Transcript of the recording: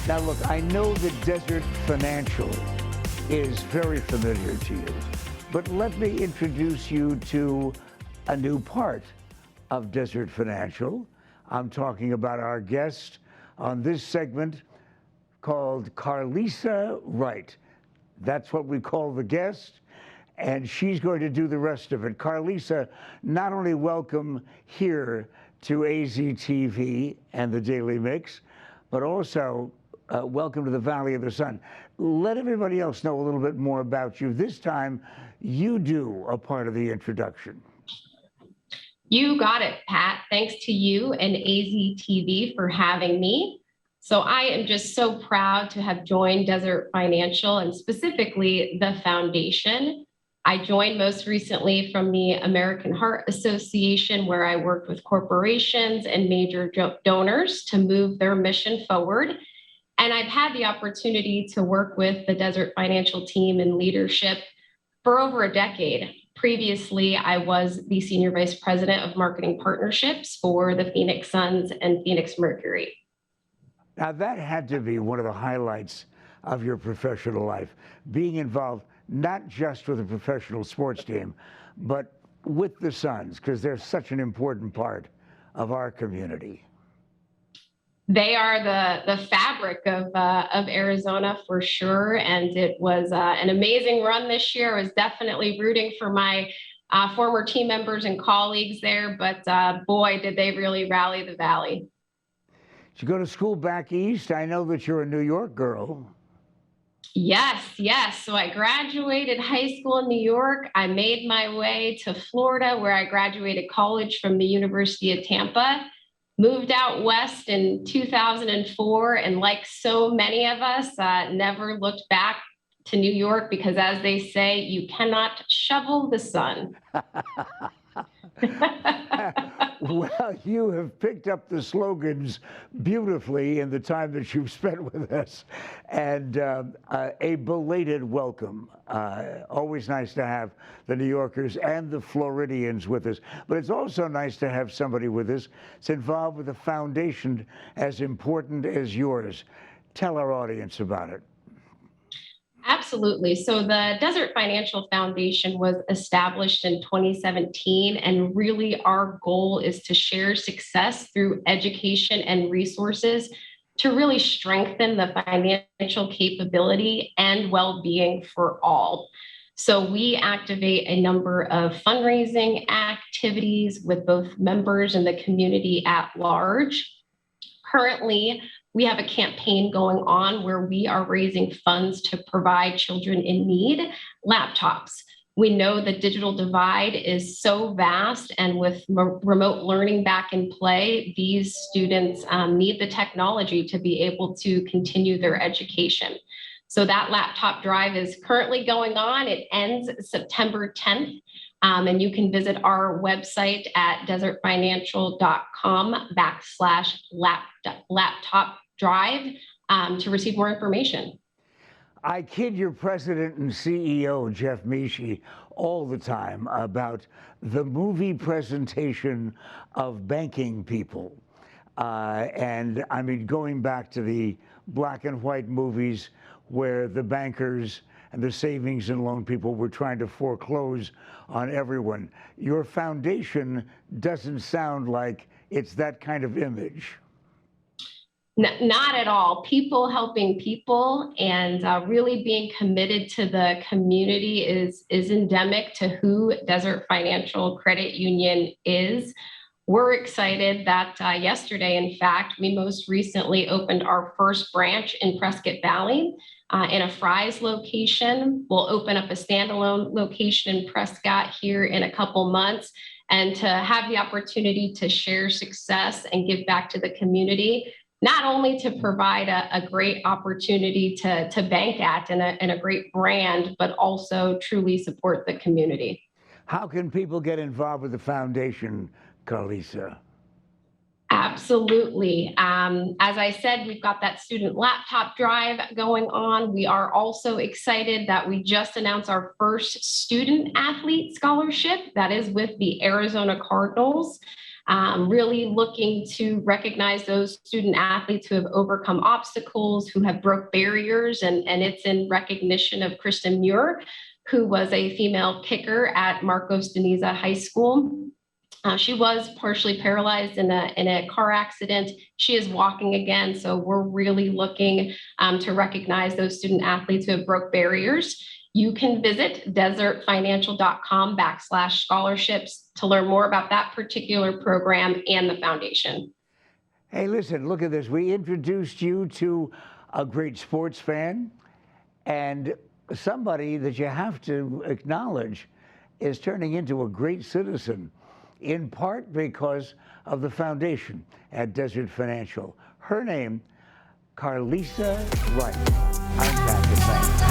Now, look, I know that Desert Financial is very familiar to you, but let me introduce you to a new part of Desert Financial. I'm talking about our guest on this segment called Carlissa Wright. That's what we call the guest, and she's going to do the rest of it. Carlissa, not only welcome here to AZTV and the Daily Mix, but also welcome to the Valley of the Sun. Let everybody else know a little bit more about you. This time, you do a part of the introduction. You got it, Pat. Thanks to you and AZTV for having me. So I am just so proud to have joined Desert Financial and specifically the foundation. I joined most recently from the American Heart Association, where I worked with corporations and major donors to move their mission forward. And I've had the opportunity to work with the Desert Financial team in leadership for over a decade. Previously, I was the Senior Vice President of Marketing Partnerships for the Phoenix Suns and Phoenix Mercury. Now, that had to be one of the highlights of your professional life, being involved not just with a professional sports team, but with the Suns, because they're such an important part of our community. They are the fabric of Arizona for sure, and it was an amazing run this year. I was definitely rooting for my former team members and colleagues there, but boy, did they really rally the Valley. Did you go to school back east? I know that you're a New York girl. Yes. So I graduated high school in New York. I made my way to Florida, where I graduated college from the University of Tampa. Moved out west in 2004, and like so many of us, never looked back to New York because, as they say, you cannot shovel the sun. Well, you have picked up the slogans beautifully in the time that you've spent with us, and a belated welcome. Always nice to have the New Yorkers and the Floridians with us, but it's also nice to have somebody with us that's involved with a foundation as important as yours. Tell our audience about it. Absolutely. So the Desert Financial Foundation was established in 2017, and really our goal is to share success through education and resources to really strengthen the financial capability and well-being for all. So we activate a number of fundraising activities with both members and the community at large. Currently, we have a campaign going on where we are raising funds to provide children in need laptops. We know the digital divide is so vast, and with remote learning back in play, these students need the technology to be able to continue their education. So that laptop drive is currently going on. It ends September 10th. And you can visit our website at desertfinancial.com/laptop drive to receive more information. I kid your president and CEO, Jeff Mishi, all the time about the movie presentation of banking people. And I mean, going back to the black and white movies where the bankers and the savings and loan people were trying to foreclose on everyone. Your foundation doesn't sound like it's that kind of image. Not at all. People helping people and really being committed to the community is endemic to who Desert Financial Credit Union is. We're excited that yesterday, in fact, we most recently opened our first branch in Prescott Valley in a Fry's location. We'll open up a standalone location in Prescott here in a couple months, and to have the opportunity to share success and give back to the community, not only to provide a great opportunity to bank at and a great brand, but also truly support the community. How can people get involved with the foundation, Carlissa? Absolutely. As I said, we've got that student laptop drive going on. We are also excited that we just announced our first student athlete scholarship that is with the Arizona Cardinals. really looking to recognize those student athletes who have overcome obstacles, who have broke barriers, and it's in recognition of Kristen Muir, who was a female kicker at Marcos Deniza High School. She was partially paralyzed in a car accident. She is walking again, so we're really looking to recognize those student athletes who have broke barriers. You can visit desertfinancial.com/scholarships to learn more about that particular program and the foundation. Hey, listen, look at this. We introduced you to a great sports fan, and somebody that you have to acknowledge is turning into a great citizen, in part because of the foundation at Desert Financial. Her name, Carlissa Wright. I'm Patrick Banks.